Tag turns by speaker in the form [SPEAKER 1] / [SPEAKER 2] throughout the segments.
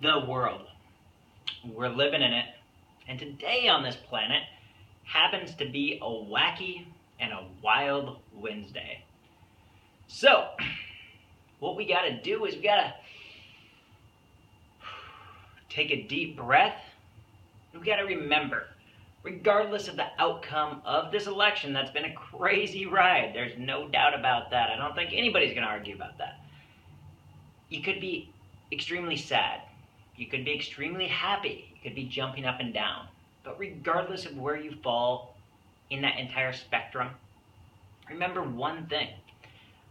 [SPEAKER 1] the world. We're living in it, and today on this planet happens to be a wacky and a wild Wednesday. So, what we gotta do is we gotta take a deep breath, and we gotta remember, regardless of the outcome of this election, that's been a crazy ride. There's no doubt about that. I don't think anybody's gonna argue about that. You could be extremely sad. You could be extremely happy. You could be jumping up and down. But regardless of where you fall in that entire spectrum, remember one thing.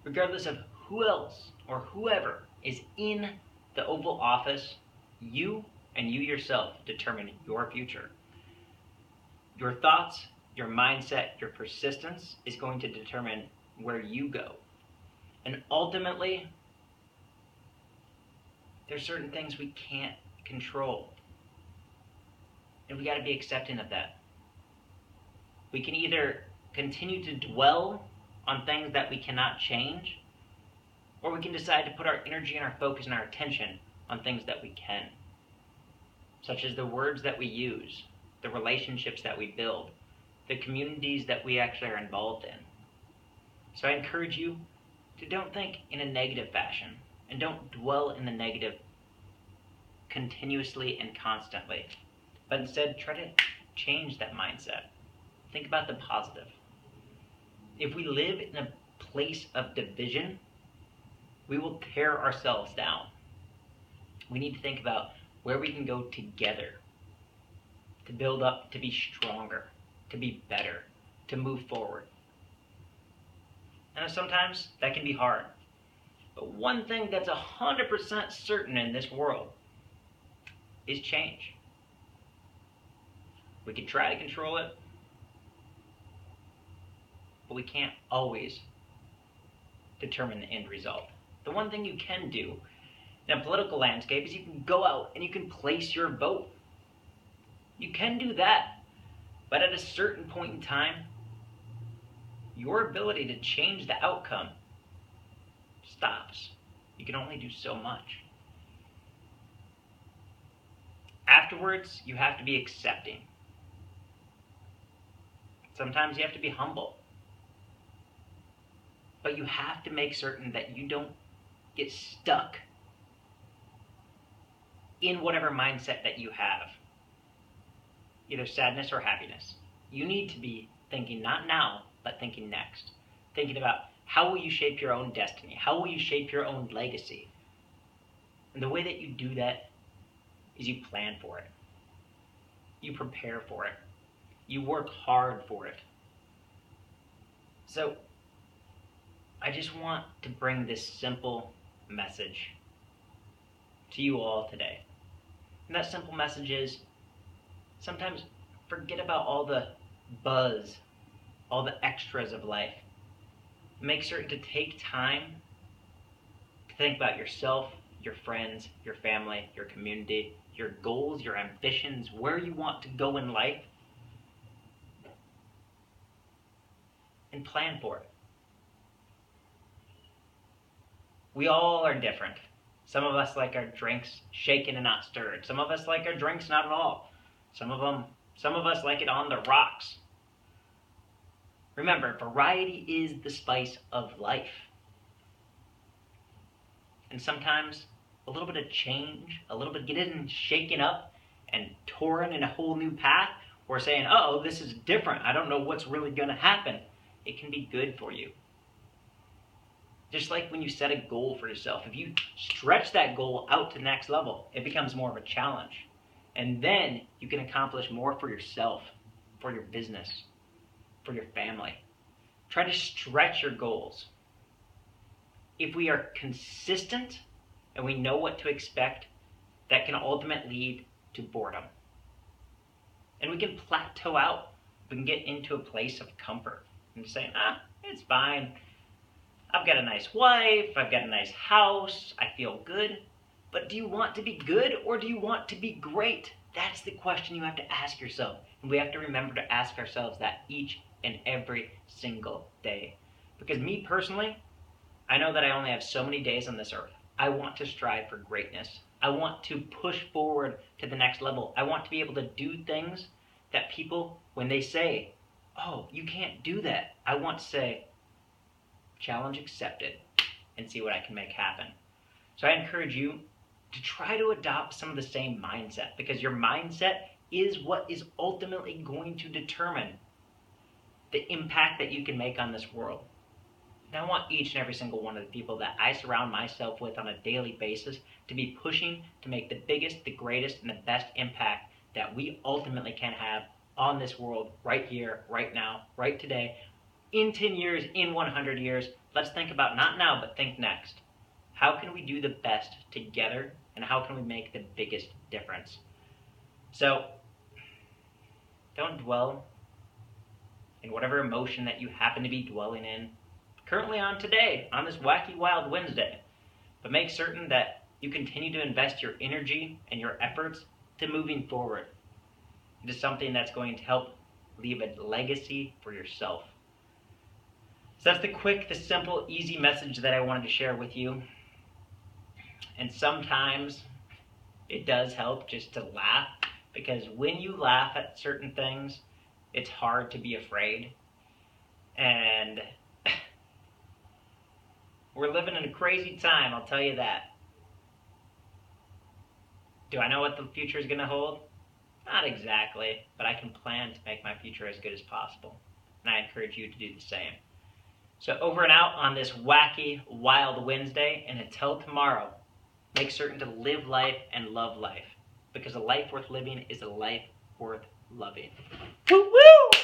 [SPEAKER 1] Regardless of who else or whoever is in the Oval Office, you and you yourself determine your future. Your thoughts, your mindset, your persistence is going to determine where you go. And ultimately, there's certain things we can't control. And we got to be accepting of that. We can either continue to dwell on things that we cannot change, or we can decide to put our energy and our focus and our attention on things that we can, such as the words that we use, the relationships that we build, the communities that we actually are involved in. So I encourage you to don't think in a negative fashion, and don't dwell in the negative continuously and constantly, but instead try to change that mindset. Think about the positive. If we live in a place of division, we will tear ourselves down. We need to think about where we can go together to build up, to be stronger, to be better, to move forward. And sometimes that can be hard. But one thing that's 100% certain in this world is change. We can try to control it, but we can't always determine the end result. The one thing you can do in a political landscape is you can go out and you can place your vote. You can do that, but at a certain point in time, your ability to change the outcome stops. You can only do so much. Afterwards, you have to be accepting. Sometimes you have to be humble. But you have to make certain that you don't get stuck in whatever mindset that you have, either sadness or happiness. You need to be thinking not now, but thinking next. Thinking about how will you shape your own destiny? How will you shape your own legacy? And the way that you do that is you plan for it. You prepare for it. You work hard for it. So, I just want to bring this simple message to you all today. And that simple message is, sometimes forget about all the buzz, all the extras of life. Make certain to take time to think about yourself, your friends, your family, your community, your goals, your ambitions, where you want to go in life, and plan for it. We all are different. Some of us like our drinks shaken and not stirred. Some of us like our drinks not at all. Some of us like it on the rocks. Remember, variety is the spice of life. And sometimes a little bit of change, a little bit getting shaken up and torn in a whole new path, or saying, oh, this is different, I don't know what's really going to happen, it can be good for you. Just like when you set a goal for yourself, if you stretch that goal out to the next level, it becomes more of a challenge. And then you can accomplish more for yourself, for your business, for your family. Try to stretch your goals. If we are consistent and we know what to expect, that can ultimately lead to boredom. And we can plateau out. We can get into a place of comfort and saying, it's fine. I've got a nice wife, I've got a nice house, I feel good. But do you want to be good or do you want to be great? That's the question you have to ask yourself. And we have to remember to ask ourselves that each and every single day. Because me personally, I know that I only have so many days on this earth. I want to strive for greatness. I want to push forward to the next level. I want to be able to do things that people, when they say, oh, you can't do that, I want to say, challenge accepted, and see what I can make happen. So I encourage you to try to adopt some of the same mindset, because your mindset is what is ultimately going to determine the impact that you can make on this world. And I want each and every single one of the people that I surround myself with on a daily basis to be pushing to make the biggest, the greatest, and the best impact that we ultimately can have on this world right here, right now, right today, in 10 years, in 100 years. Let's think about not now, but think next. How can we do the best together, and how can we make the biggest difference? So, don't dwell in whatever emotion that you happen to be dwelling in currently on today, on this Wacky Wild Wednesday. But make certain that you continue to invest your energy and your efforts to moving forward. It is something that's going to help leave a legacy for yourself. So that's the quick, the simple, easy message that I wanted to share with you. And sometimes it does help just to laugh, because when you laugh at certain things, it's hard to be afraid. And we're living in a crazy time, I'll tell you that. Do I know what the future is going to hold? Not exactly, but I can plan to make my future as good as possible. And I encourage you to do the same. So over and out on this Wacky Wild Wednesday, and until tomorrow, make certain to live life and love life, because a life worth living is a life worth loving. Woo woo!